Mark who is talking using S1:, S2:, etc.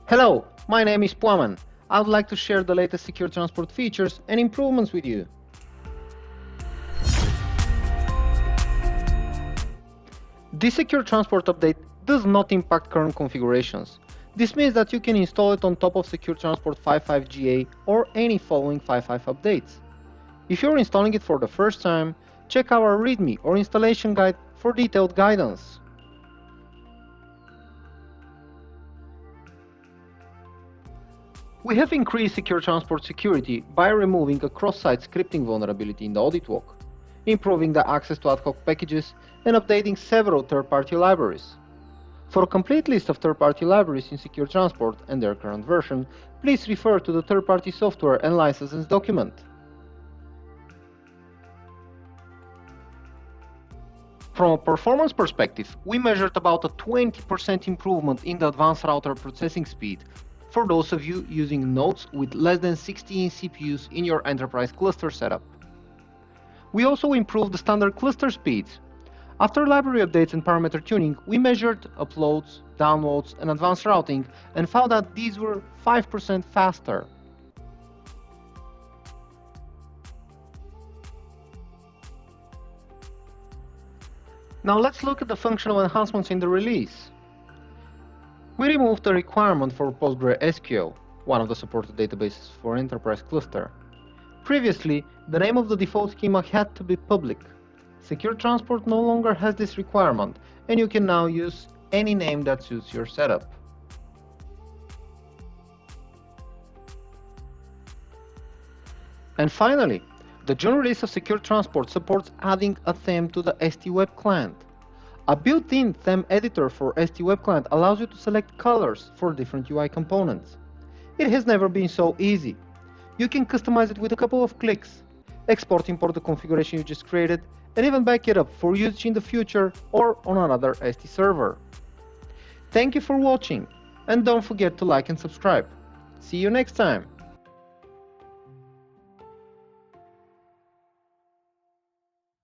S1: Hello, my name is Puaman. I would like to share the latest secure transport features and improvements with you. This secure transport update does not impact current configurations. This means that you can install it on top of Secure Transport 5.5 GA or any following 5.5 updates. If you're installing it for the first time, check our README or installation guide for detailed guidance. We have increased secure transport security by removing a cross-site scripting vulnerability in the audit walk, improving the access to ad hoc packages, and updating several third-party libraries. For a complete list of third-party libraries in Secure Transport and their current version, please refer to the third-party software and licenses document. From a performance perspective, we measured about a 20% improvement in the advanced router processing speed for those of you using nodes with less than 16 CPUs in your enterprise cluster setup. We also improved the standard cluster speeds. After library updates and parameter tuning, we measured uploads, downloads, and advanced routing and found that these were 5% faster. Now let's look at the functional enhancements in the release. We removed the requirement for PostgreSQL, one of the supported databases for enterprise cluster. Previously, the name of the default schema had to be public. Secure Transport no longer has this requirement, and you can now use any name that suits your setup. And finally, the June release of Secure Transport supports adding a theme to the SD-Web client. A built-in theme editor for SD-Web client allows you to select colors for different UI components. It has never been so easy. You can customize it with a couple of clicks, import the configuration you just created, and even back it up for use in the future or on another SD server. Thank you for watching, and don't forget to like and subscribe. See you next time!